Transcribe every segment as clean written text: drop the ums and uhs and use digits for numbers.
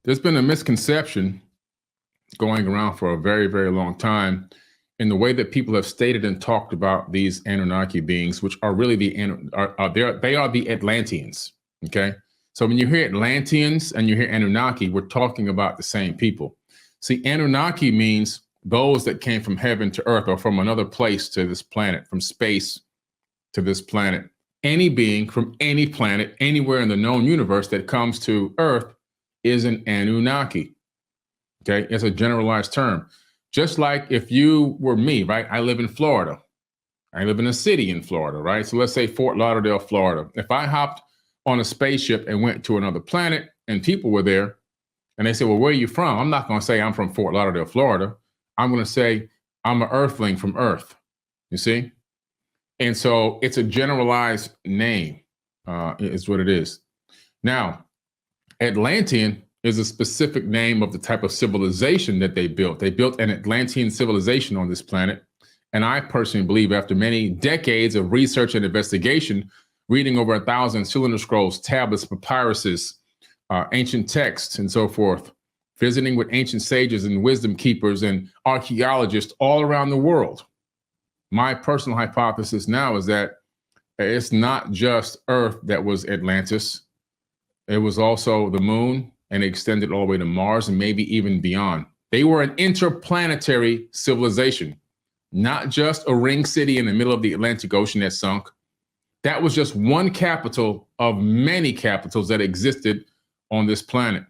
There's been a misconception going around for a very, very long time in the way that people have stated and talked about these Anunnaki beings, which are really they are the Atlanteans. Okay, so when you hear Atlanteans and you hear Anunnaki, we're talking about the same people. See, Anunnaki means those that came from heaven to earth, or from another place to this planet, from space to this planet. Any being from any planet, anywhere in the known universe that comes to earth is an Anunnaki. Okay, it's a generalized term. Just like if you were me, right? I live in Florida. I live in a city in Florida, right? So let's say Fort Lauderdale, Florida. If I hopped on a spaceship and went to another planet and people were there and they say, well, where are you from? I'm not going to say I'm from Fort Lauderdale, Florida. I'm going to say I'm an earthling from Earth, you see? And so it's a generalized name, is what it is. Now, Atlantean is a specific name of the type of civilization that they built. They built an Atlantean civilization on this planet. And I personally believe after many decades of research and investigation, reading over 1,000 cylinder scrolls, tablets, papyruses, ancient texts, and so forth, visiting with ancient sages and wisdom keepers and archaeologists all around the world, my personal hypothesis now is that it's not just Earth that was Atlantis. It was also the moon, and it extended all the way to Mars and maybe even beyond. They were an interplanetary civilization, not just a ring city in the middle of the Atlantic Ocean that sunk. That was just one capital of many capitals that existed on this planet.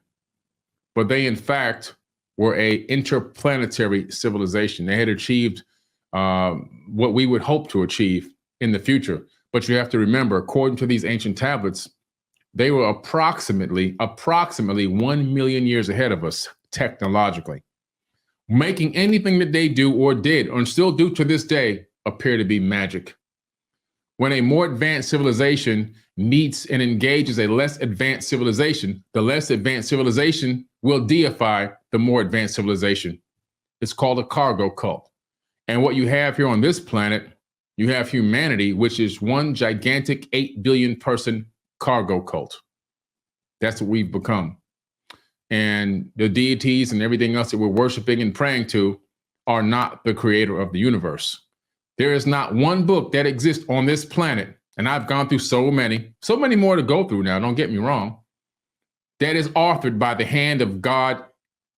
But they, in fact, were a interplanetary civilization. They had achieved what we would hope to achieve in the future. But you have to remember, according to these ancient tablets, they were approximately 1 million years ahead of us technologically, making anything that they do or did or still do to this day appear to be magic. When a more advanced civilization meets and engages a less advanced civilization, the less advanced civilization will deify the more advanced civilization. It's called a cargo cult. And what you have here on this planet, you have humanity, which is one gigantic 8 billion person cargo cult. That's what we've become. And the deities and everything else that we're worshiping and praying to are not the creator of the universe. There is not one book that exists on this planet, and I've gone through so many more to go through now, don't get me wrong, that is authored by the hand of God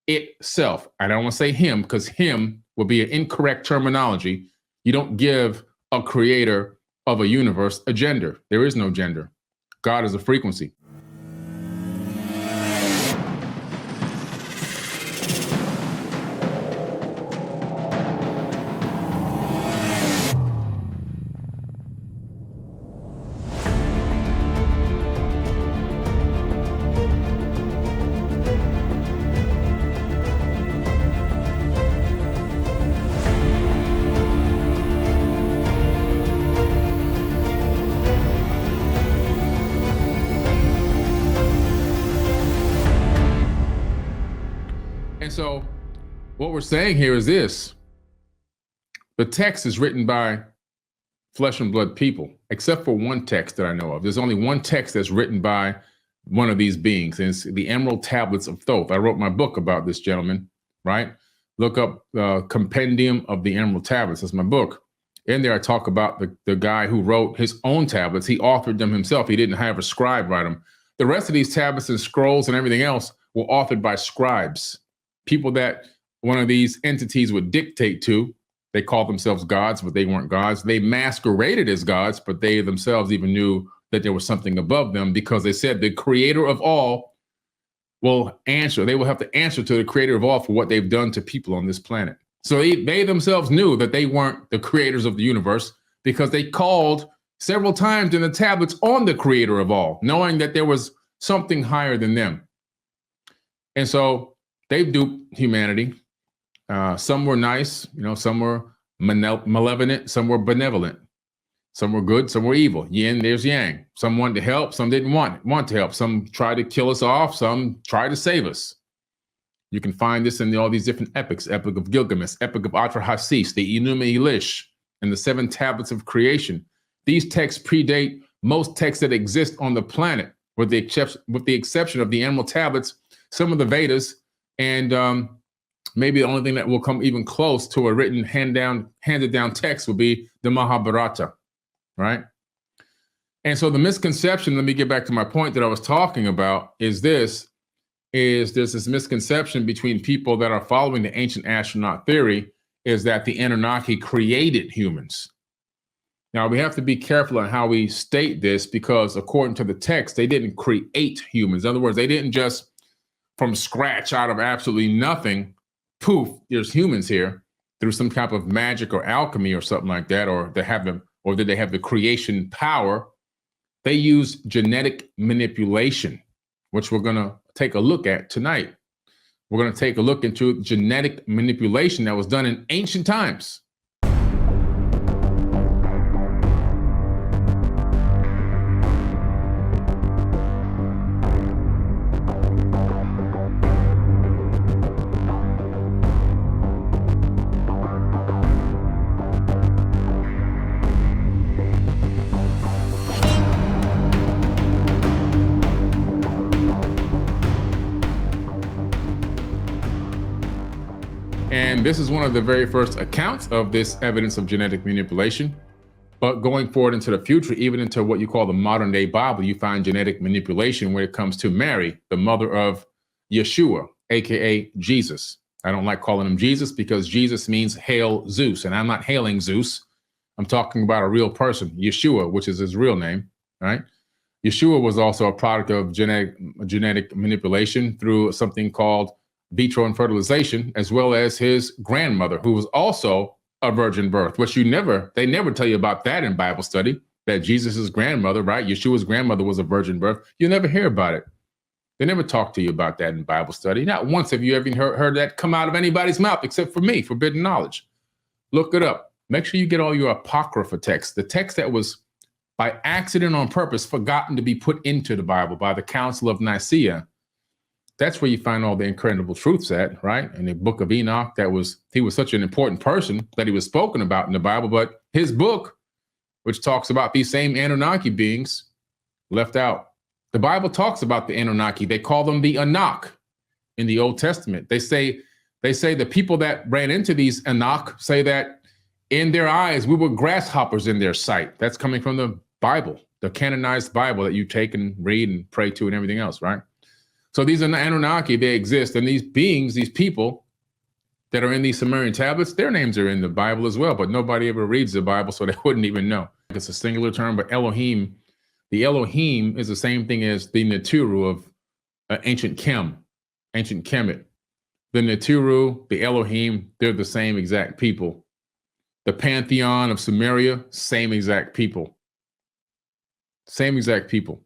itself. I don't want to say him, because him will be an incorrect terminology. You don't give a creator of a universe a gender. There is no gender. God is a frequency. So what we're saying here is this: the text is written by flesh and blood people, except for one text that I know of. There's only one text that's written by one of these beings, and it's the Emerald Tablets of Thoth. I wrote my book about this gentleman, right? Look up Compendium of the Emerald Tablets. That's my book. In there, I talk about the guy who wrote his own tablets. He authored them himself. He didn't have a scribe write them. The rest of these tablets and scrolls and everything else were authored by scribes. People that one of these entities would dictate to. They called themselves gods, but they weren't gods. They masqueraded as gods, but they themselves even knew that there was something above them, because they said the creator of all will answer. They will have to answer to the creator of all for what they've done to people on this planet. So they themselves knew that they weren't the creators of the universe, because they called several times in the tablets on the creator of all, knowing that there was something higher than them. And so they've duped humanity. Some were nice, some were malevolent, some were benevolent. Some were good, some were evil. Yin, there's yang. Some wanted to help, some didn't want to help. Some tried to kill us off, some tried to save us. You can find this in all these different epics: Epic of Gilgamesh, Epic of Atrahasis, the Enuma Elish, and the 7 tablets of creation. These texts predate most texts that exist on the planet, with the exception of the Emerald Tablets, some of the Vedas, and maybe the only thing that will come even close to a written handed down text will be the Mahabharata, right? And so the misconception, let me get back to my point that I was talking about, is there's this misconception between people that are following the ancient astronaut theory is that the Anunnaki created humans. Now, we have to be careful on how we state this, because according to the text, they didn't create humans. In other words, they didn't just from scratch, out of absolutely nothing, poof, there's humans here through some type of magic or alchemy or something like that, or did they have the creation power? They use genetic manipulation, which we're going to take a look at tonight. We're going to take a look into genetic manipulation that was done in ancient times. And this is one of the very first accounts of this evidence of genetic manipulation. But going forward into the future, even into what you call the modern day Bible, you find genetic manipulation when it comes to Mary, the mother of Yeshua, aka Jesus. I don't like calling him Jesus because Jesus means hail Zeus, and I'm not hailing Zeus. I'm talking about a real person, Yeshua, which is his real name, right? Yeshua was also a product of genetic manipulation through something called vitro and fertilization, as well as his grandmother, who was also a virgin birth, which they never tell you about that in Bible study, that Jesus's grandmother, right? Yeshua's grandmother was a virgin birth. You never hear about it. They never talk to you about that in Bible study. Not once have you ever heard that come out of anybody's mouth, except for me, forbidden knowledge. Look it up. Make sure you get all your apocrypha texts, the text that was by accident on purpose forgotten to be put into the Bible by the Council of Nicaea. That's where you find all the incredible truths at, right? In the Book of Enoch, he was such an important person that he was spoken about in the Bible, but his book, which talks about these same Anunnaki beings, left out. The Bible talks about the Anunnaki. They call them the Enoch in the Old Testament. They say the people that ran into these Enoch say that in their eyes, we were grasshoppers in their sight. That's coming from the Bible, the canonized Bible that you take and read and pray to and everything else, right? So these are the Anunnaki, they exist. And these beings, these people that are in these Sumerian tablets, their names are in the Bible as well, but nobody ever reads the Bible, so they wouldn't even know. It's a singular term, but Elohim, the Elohim is the same thing as the Neteru of ancient Kemet. The Neteru, the Elohim, they're the same exact people. The pantheon of Sumeria, same exact people. Same exact people.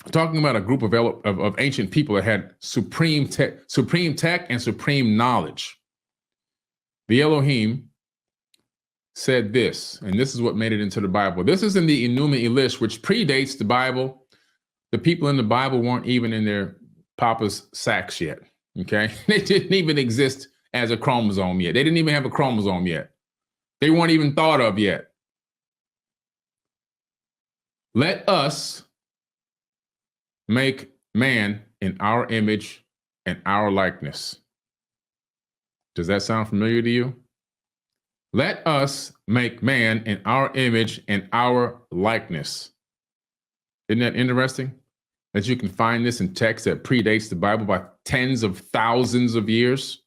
I'm talking about a group of ancient people that had supreme tech and supreme knowledge. The Elohim said this, and this is what made it into the Bible. This is in the Enuma Elish, which predates the Bible. The people in the Bible weren't even in their papa's sacks yet, okay? They didn't even exist as a chromosome yet. They didn't even have a chromosome yet. They weren't even thought of yet. Let us make man in our image and our likeness. Does that sound familiar to you? Let us make man in our image and our likeness. Isn't that interesting? That you can find this in text that predates the Bible by tens of thousands of years.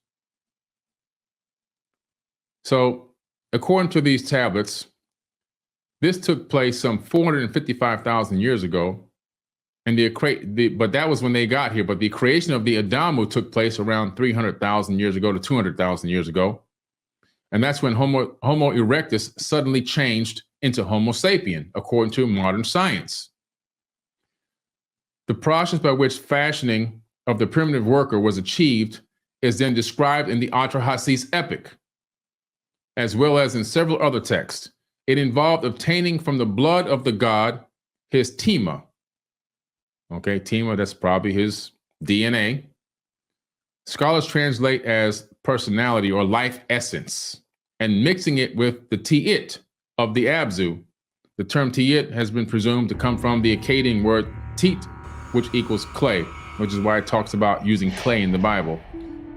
So, according to these tablets, this took place some 455,000 years ago. And but that was when they got here. But the creation of the Adamu took place around 300,000 years ago to 200,000 years ago. And that's when Homo erectus suddenly changed into Homo sapien, according to modern science. The process by which fashioning of the primitive worker was achieved is then described in the Atrahasis epic, as well as in several other texts. It involved obtaining from the blood of the god his tima. Okay, tima, that's probably his DNA. Scholars translate as personality or life essence, and mixing it with the ti'it of the Abzu. The term ti'it has been presumed to come from the Akkadian word tit, which equals clay. which is why it talks about using clay in the Bible.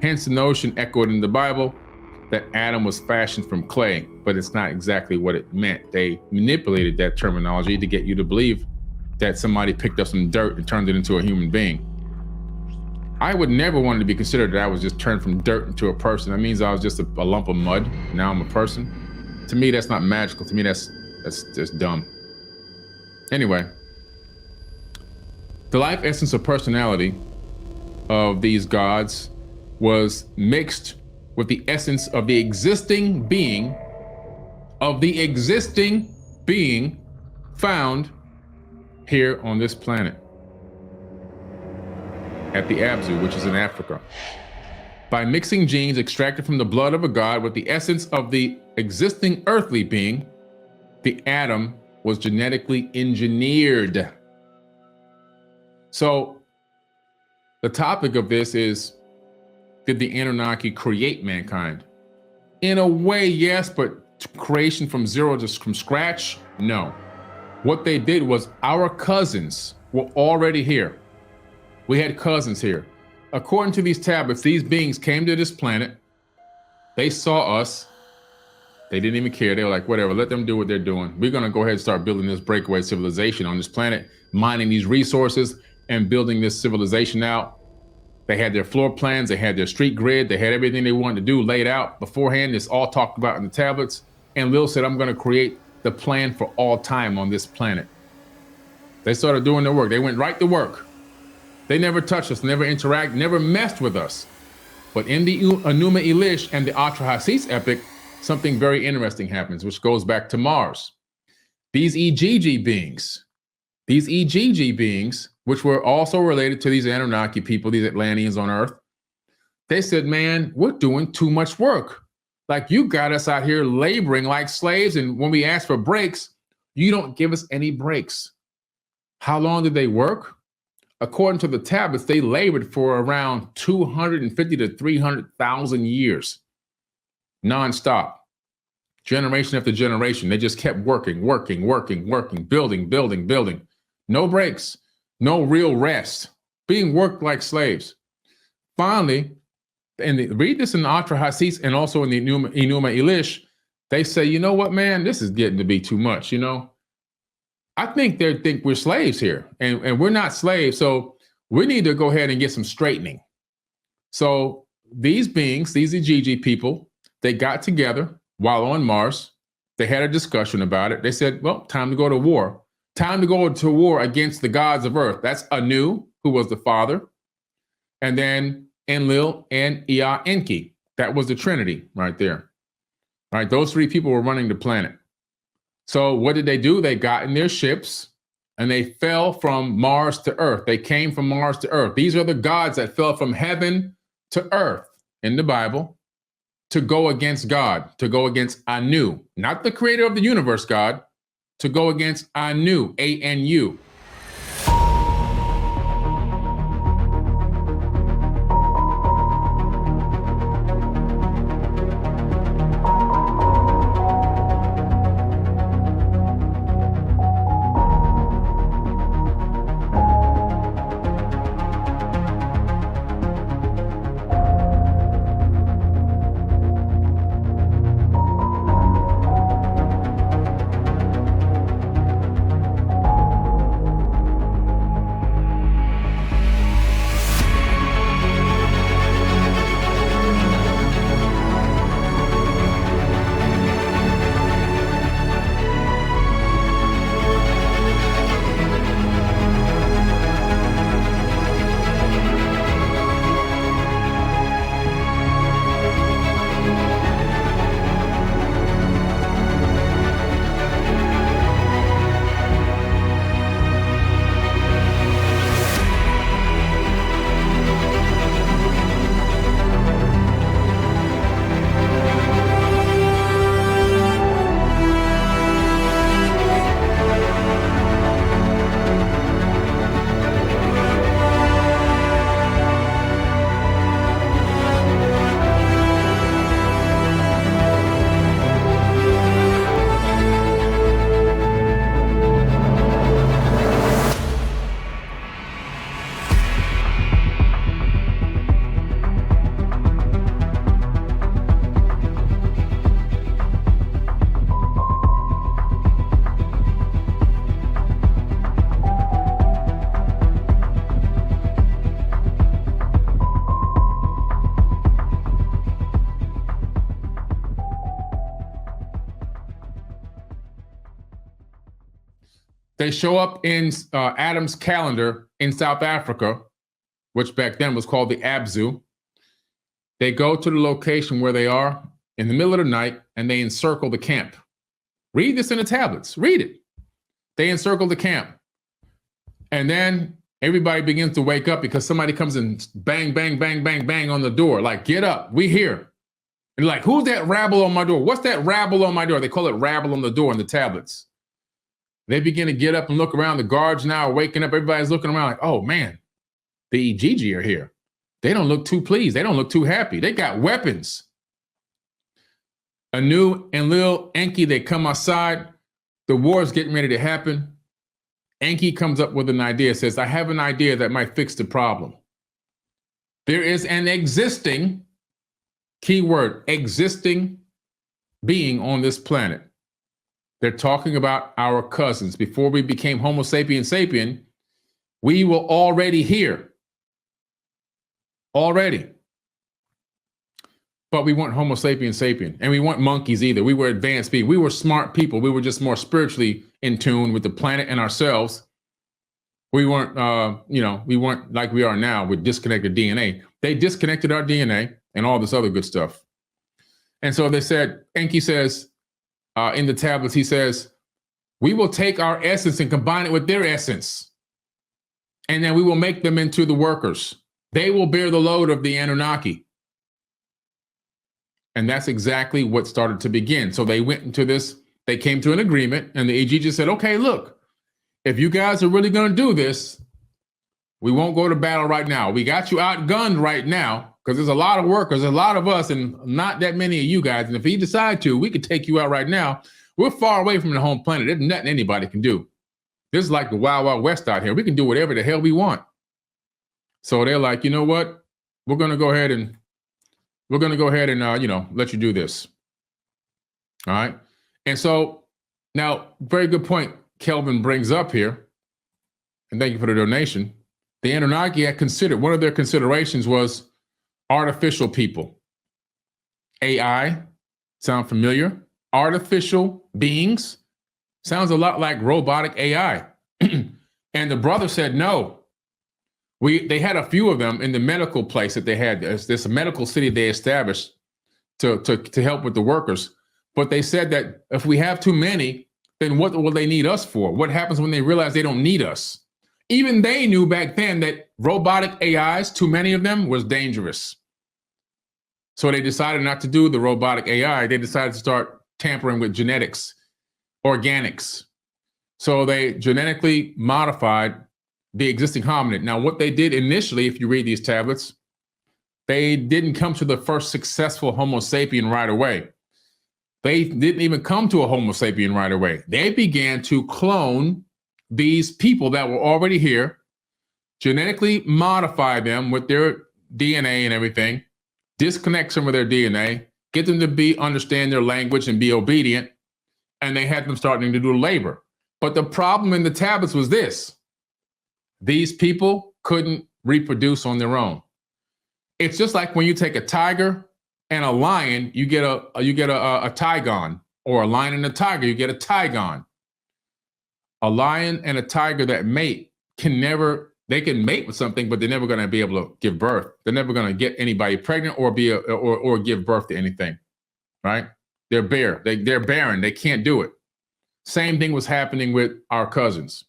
Hence the notion echoed in the Bible that Adam was fashioned from clay, but it's not exactly what it meant. They manipulated that terminology to get you to believe that somebody picked up some dirt and turned it into a human being. I would never want to be considered that I was just turned from dirt into a person. That means I was just a lump of mud. Now I'm a person. To me, that's not magical. To me, that's just dumb. Anyway, the life essence of personality of these gods was mixed with the essence of the existing being, found here on this planet at the Abzu, which is in Africa. By mixing genes extracted from the blood of a god with the essence of the existing earthly being, the Adam was genetically engineered. So the topic of this is, did the Anunnaki create mankind? In a way, yes, but creation from zero, just from scratch, no. What they did was our cousins were already here. We had cousins here. According to these tablets, these beings came to this planet. They saw us. They didn't even care. They were like, whatever, let them do what they're doing. We're gonna go ahead and start building this breakaway civilization on this planet, mining these resources and building this civilization out. They had their floor plans, they had their street grid, they had everything they wanted to do laid out beforehand. It's all talked about in the tablets. And Lil said, I'm gonna create the plan for all time on this planet. They started doing their work. They went right to work. They never touched us, never interacted, never messed with us. But in the Enuma Elish and the Atrahasis epic, something very interesting happens, which goes back to Mars. These Igigi beings, which were also related to these Anunnaki people, these Atlanteans on Earth, they said, man, we're doing too much work. Like, you got us out here laboring like slaves, and when we ask for breaks, you don't give us any breaks. How long did they work? According to the tablets, they labored for around 250 to 300,000 years, nonstop, generation after generation. They just kept working, building. No breaks, no real rest, being worked like slaves. Finally, and read this in the Atrahasis and also in the Enuma Elish, they say, you know what, man, this is getting to be too much, you know? I think they think we're slaves here, and we're not slaves, so we need to go ahead and get some straightening. So these beings, these Igigi people, they got together while on Mars. They had a discussion about it. They said, well, time to go to war. Time to go to war against the gods of Earth. That's Anu, who was the father, and then Enlil and Ea Enki. That was the Trinity right there. All right, those three people were running the planet. So what did they do? They got in their ships and they fell from Mars to Earth. They came from Mars to Earth. These are the gods that fell from heaven to earth in the Bible to go against God, to go against Anu, not the creator of the universe, God, to go against Anu, A-N-U. They show up in Adam's calendar in South Africa, which back then was called the Abzu. They go to the location where they are in the middle of the night, and they encircle the camp. Read this in the tablets. Read it. They encircle the camp. And then everybody begins to wake up because somebody comes and bang, bang, bang, bang, bang on the door. Like, get up, we here. And like, who's that rabble on my door? What's that rabble on my door? They call it rabble on the door in the tablets. They begin to get up and look around. The guards now are waking up. Everybody's looking around like, oh man, the Igigi are here. They don't look too pleased. They don't look too happy. They got weapons. Anu and Lil Enki, they come outside. The war is getting ready to happen. Enki comes up with an idea, says, I have an idea that might fix the problem. There is an existing, keyword, existing being on this planet. They're talking about our cousins. Before we became Homo sapien sapien, we were already here. Already. But we weren't Homo sapien sapien, and we weren't monkeys either. We were advanced people. We were smart people. We were just more spiritually in tune with the planet and ourselves. We weren't, we weren't like we are now with disconnected DNA. They disconnected our DNA and all this other good stuff. And so they said, Enki says in the tablets, he says, we will take our essence and combine it with their essence. And then we will make them into the workers. They will bear the load of the Anunnaki. And that's exactly what started to begin. So they went into this, they came to an agreement, and the Igigi said, okay, look, if you guys are really going to do this, we won't go to battle right now. We got you outgunned right now because there's a lot of workers, a lot of us, and not that many of you guys. And if you decide to, we could take you out right now. We're far away from the home planet. There's nothing anybody can do. This is like the Wild Wild West out here. We can do whatever the hell we want. So they're like, you know what? We're going to go ahead and let you do this. All right. And so now, very good point Kelvin brings up here. And thank you for the donation. The Anunnaki had considered, one of their considerations was artificial people. AI, sound familiar? Artificial beings, sounds a lot like robotic AI. And the brother said, no. They had a few of them in the medical place that they had. There's a medical city they established to help with the workers. But they said that if we have too many, then what will they need us for? What happens when they realize they don't need us? Even they knew back then that robotic AIs, too many of them, was dangerous. So they decided not to do the robotic AI. They decided to start tampering with genetics, organics. So they genetically modified the existing hominid. Now, what they did initially, if you read these tablets, they didn't come to the first successful Homo sapien right away. They didn't even come to a Homo sapien right away. They began to clone these people that were already here, genetically modify them with their DNA and everything, disconnect some of their DNA, get them to understand their language and be obedient, and they had them starting to do labor. But the problem in the tablets was this. These people couldn't reproduce on their own. It's just like when you take a tiger and a lion, you get a tigon, or a lion and a tiger, you get a tigon. A lion and a tiger that mate can mate with something, but they're never going to be able to give birth. They're never going to get anybody pregnant or give birth to anything, right? They're bare. They're barren. They can't do it. Same thing was happening with our cousins.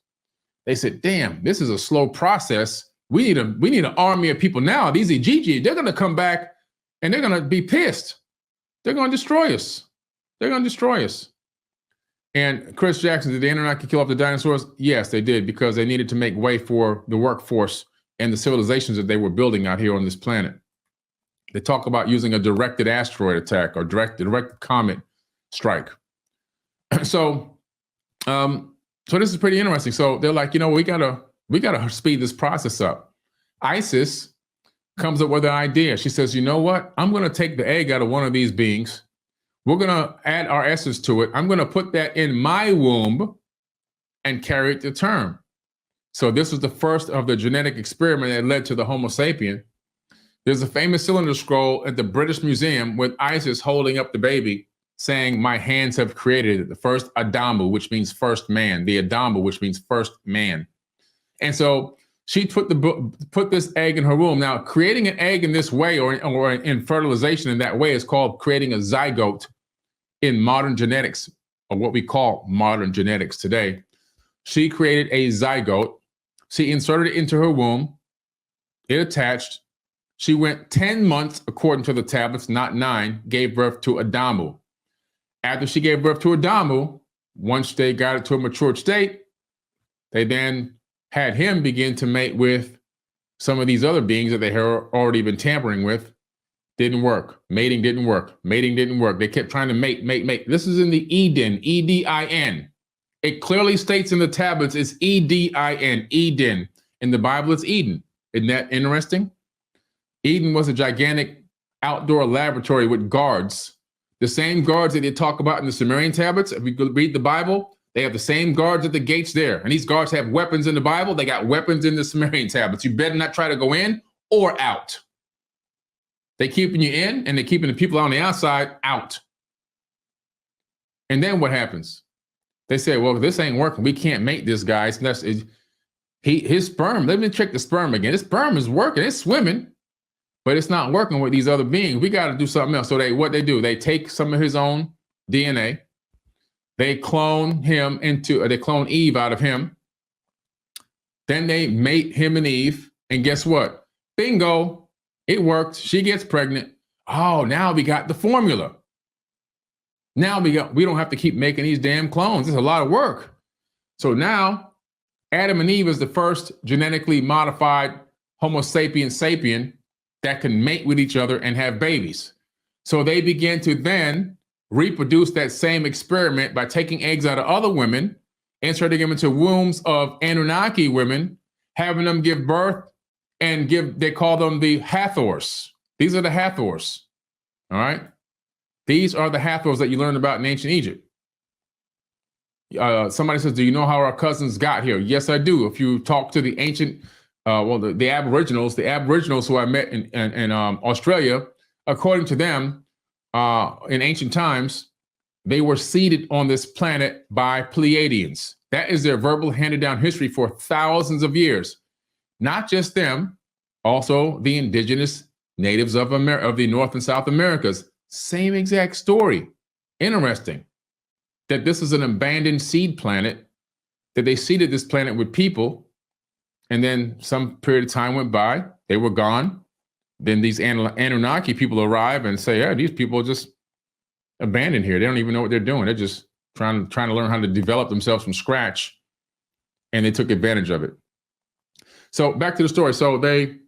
They said, damn, this is a slow process. We need an army of people now. These Igigi, they're going to come back and they're going to be pissed. They're going to destroy us. They're going to destroy us. And Chris Jackson, did the Anunnaki kill off the dinosaurs? Yes, they did, because they needed to make way for the workforce and the civilizations that they were building out here on this planet. They talk about using a directed asteroid attack or directed comet strike. So this is pretty interesting. So they're like, we gotta speed this process up. Isis comes up with an idea. She says, you know what? I'm gonna take the egg out of one of these beings. We're gonna add our essence to it. I'm gonna put that in my womb and carry it to term. So this was the first of the genetic experiment that led to the Homo sapien. There's a famous cylinder scroll at the British Museum with Isis holding up the baby saying, my hands have created it. The first Adamu, which means first man. The Adamu, which means first man. And so she put this egg in her womb. Now, creating an egg in this way or in fertilization in that way is called creating a zygote in modern genetics, or what we call modern genetics today. She created a zygote. She inserted it into her womb. It attached. She went 10 months, according to the tablets, not 9, gave birth to Adamu. After she gave birth to Adamu, once they got it to a matured state, they then had him begin to mate with some of these other beings that they had already been tampering with. Didn't work. Mating didn't work. Mating didn't work. They kept trying to mate. This is in the Eden, E-D-I-N. It clearly states in the tablets it's E-D-I-N, Eden. In the Bible, it's Eden. Isn't that interesting? Eden was a gigantic outdoor laboratory with guards. The same guards that they talk about in the Sumerian tablets. If you read the Bible, they have the same guards at the gates there. And these guards have weapons in the Bible. They got weapons in the Sumerian tablets. You better not try to go in or out. They're keeping you in, and they're keeping the people on the outside out. And then what happens? They say, well, this ain't working. We can't mate this guy. His sperm, let me check the sperm again. His sperm is working. It's swimming, but it's not working with these other beings. We got to do something else. So what they do, they take some of his own DNA. They clone they clone Eve out of him. Then they mate him and Eve. And guess what? Bingo. It worked. She gets pregnant. Oh, now we got the formula. Now we don't have to keep making these damn clones. It's a lot of work. So now Adam and Eve is the first genetically modified Homo sapiens sapien that can mate with each other and have babies. So they begin to then reproduce that same experiment by taking eggs out of other women, inserting them into wombs of Anunnaki women, having them give birth and they call them the Hathors. These are the Hathors, all right? These are the Hathors that you learned about in ancient Egypt. Somebody says, do you know how our cousins got here? Yes, I do. If you talk to the ancient, the Aboriginals who I met in Australia, according to them, in ancient times, they were seeded on this planet by Pleiadians. That is their verbal handed down history for thousands of years. Not just them, also the indigenous natives of the North and South Americas. Same exact story. Interesting that this is an abandoned seed planet, that they seeded this planet with people, and then some period of time went by, they were gone. Then these Anunnaki people arrive and say, yeah, these people are just abandoned here. They don't even know what they're doing. They're just trying to learn how to develop themselves from scratch, and they took advantage of it. So back to the story. So they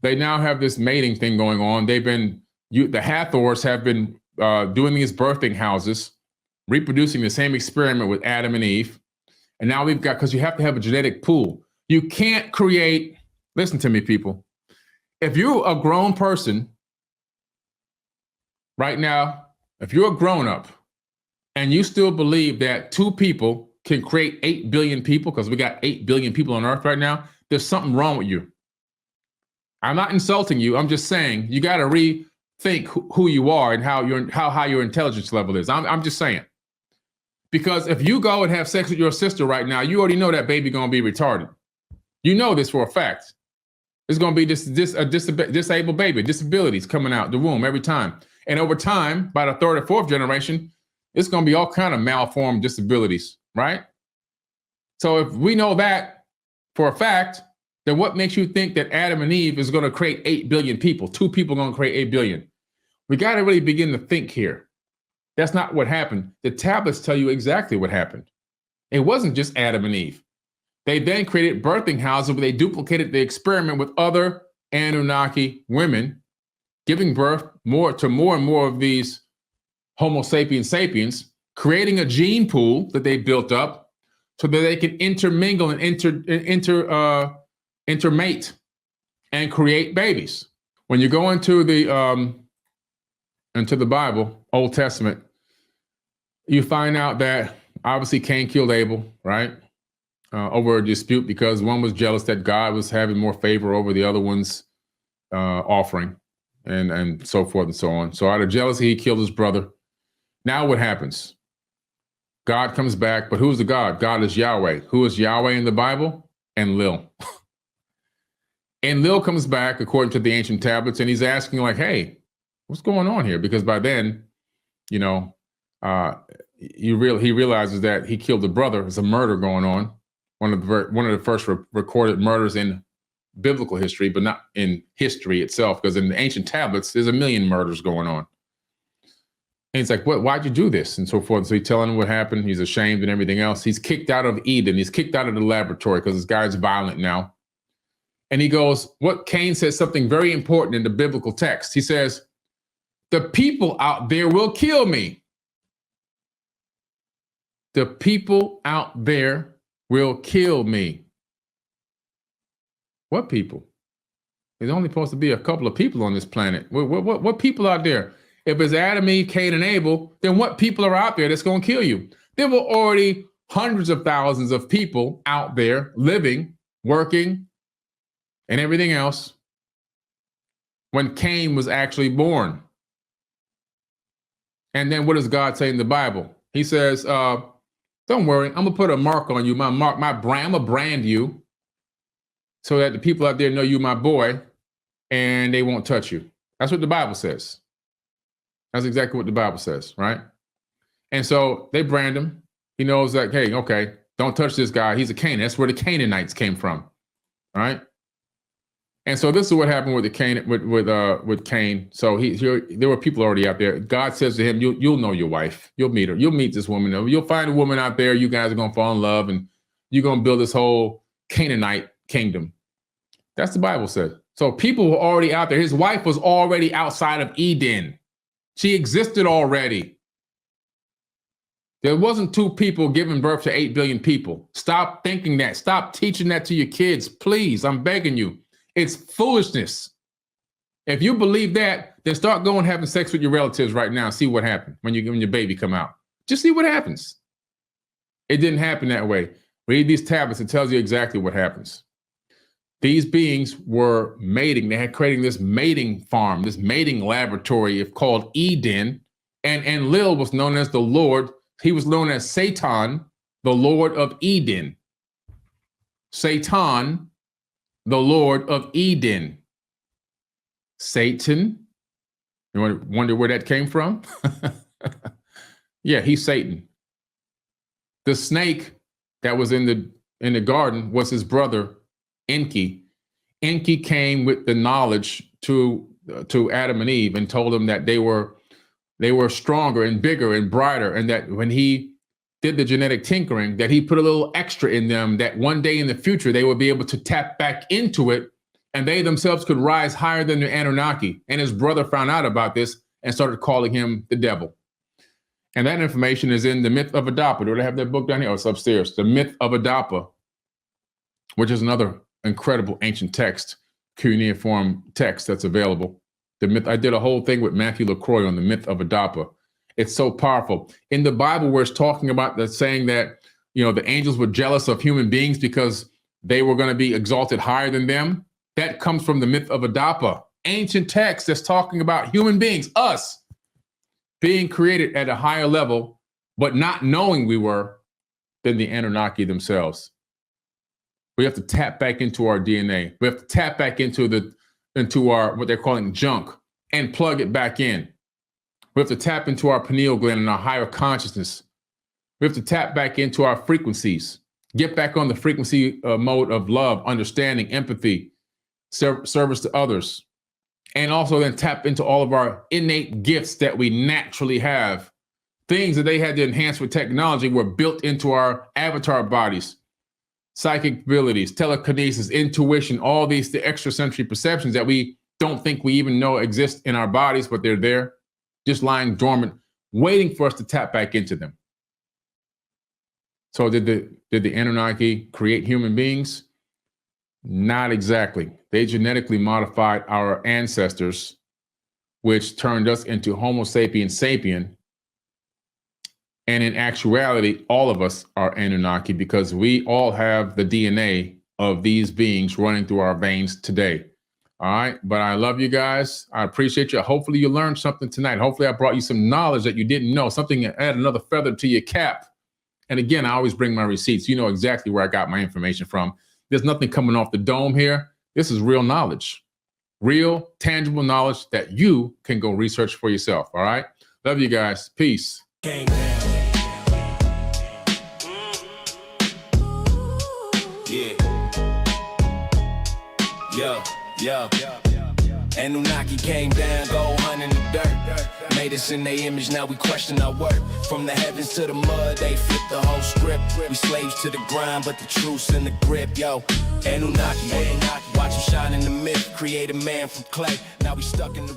now have this mating thing going on. The Hathors have been doing these birthing houses, reproducing the same experiment with Adam and Eve. And now we've got, because you have to have a genetic pool. You can't create, listen to me, people. If you're a grown person right now, if you're a grown up and you still believe that 2 people can create 8 billion people, because we got 8 billion people on Earth right now, there's something wrong with you. I'm not insulting you. I'm just saying you got to rethink who you are and how high your intelligence level is. I'm just saying. Because if you go and have sex with your sister right now, you already know that baby going to be retarded. You know this for a fact. It's going to be a disabled baby, disabilities coming out the womb every time. And over time, by the 3rd or 4th generation, it's going to be all kind of malformed disabilities, right? So if we know that for a fact, then what makes you think that Adam and Eve is going to create 8 billion people? 2 people going to create 8 billion. We got to really begin to think here. That's not what happened. The tablets tell you exactly what happened. It wasn't just Adam and Eve. They then created birthing houses where they duplicated the experiment with other Anunnaki women, giving birth to more and more of these Homo sapiens sapiens, creating a gene pool that they built up so that they can intermingle and intermate and create babies. When you go into the Bible, Old Testament, you find out that obviously Cain killed Abel, right? Over a dispute because one was jealous that God was having more favor over the other one's offering, and so forth and so on. So out of jealousy, he killed his brother. Now what happens? God comes back, but who's the God? God is Yahweh. Who is Yahweh in the Bible? Enlil. Enlil comes back according to the ancient tablets, and he's asking like, hey, what's going on here? Because by then, you know, he realizes that he killed a brother. There's a murder going on. One of the first recorded murders in biblical history, but not in history itself, because in the ancient tablets, there's a million murders going on. And he's like, why'd you do this? And so forth. So he's telling him what happened. He's ashamed and everything else. He's kicked out of Eden. He's kicked out of the laboratory because this guy's violent now. And he goes, Cain says something very important in the biblical text. He says, the people out there will kill me. The people out there will kill me. What people? There's only supposed to be a couple of people on this planet. What people out there? If it's Adam, Eve, Cain, and Abel, then what people are out there that's going to kill you? There were already hundreds of thousands of people out there living, working, and everything else when Cain was actually born. And then what does God say in the Bible? He says, don't worry, I'm going to put a mark on you, I'm going to brand you so that the people out there know you my boy and they won't touch you. That's what the Bible says. That's exactly what the Bible says, right? And so they brand him. He knows that, hey, okay, don't touch this guy. He's a Canaan. That's where the Canaanites came from, right? And so this is what happened with the Cain, with Cain. So there were people already out there. God says to him, you'll know your wife. You'll meet her. You'll meet this woman. You'll find a woman out there. You guys are going to fall in love, and you're going to build this whole Canaanite kingdom. That's the Bible said. So people were already out there. His wife was already outside of Eden. She existed already. There wasn't two people giving birth to 8 billion people. Stop thinking that. Stop teaching that to your kids, please. I'm begging you. It's foolishness. If you believe that, then start going having sex with your relatives right now. See what happens when your baby come out. Just see what happens. It didn't happen that way. Read these tablets. It tells you exactly what happens. These beings were mating. They had creating this mating farm, this mating laboratory called Eden. And Enlil was known as the Lord. He was known as Satan, the Lord of Eden. Satan, the Lord of Eden. Satan. You wonder where that came from? Yeah, he's Satan. The snake that was in the garden was his brother, Enki. Enki came with the knowledge to Adam and Eve and told them that they were stronger and bigger and brighter, and that when he did the genetic tinkering, that he put a little extra in them, that one day in the future they would be able to tap back into it, and they themselves could rise higher than the Anunnaki. And his brother found out about this and started calling him the devil. And that information is in the Myth of Adapa. Do I have that book down here? Oh, it's upstairs. The Myth of Adapa, which is another incredible ancient text, cuneiform text that's available. The myth. I did a whole thing with Matthew LaCroix on the Myth of Adapa. It's so powerful. In the Bible, where it's talking about that, saying that, the angels were jealous of human beings because they were going to be exalted higher than them. That comes from the Myth of Adapa, ancient text that's talking about human beings, us, being created at a higher level, but not knowing we were than the Anunnaki themselves. We have to tap back into our DNA. We have to tap back into our, what they're calling junk, and plug it back in. We have to tap into our pineal gland and our higher consciousness. We have to tap back into our frequencies, get back on the frequency mode of love, understanding, empathy, service to others, and also then tap into all of our innate gifts that we naturally have. Things that they had to enhance with technology were built into our avatar bodies. Psychic abilities, telekinesis, intuition, all the extrasensory perceptions that we don't think we even know exist in our bodies, but they're there, just lying dormant, waiting for us to tap back into them. So did the Anunnaki create human beings? Not exactly. They genetically modified our ancestors, which turned us into Homo sapiens sapien. And in actuality, all of us are Anunnaki because we all have the DNA of these beings running through our veins today. All right. But I love you guys. I appreciate you. Hopefully you learned something tonight. Hopefully I brought you some knowledge that you didn't know, something that add another feather to your cap. And again, I always bring my receipts. You know exactly where I got my information from. There's nothing coming off the dome here. This is real knowledge, real tangible knowledge that you can go research for yourself. All right. Love you guys. Peace. Yeah. Yo. Anunnaki came down, gold hunting the dirt. Made us in their image, now we question our worth. From the heavens to the mud, they flipped the whole script. We slaves to the grind, but the truth's in the grip. Yo, Anunnaki, watch them shine in the myth. Create a man from clay, now we stuck in the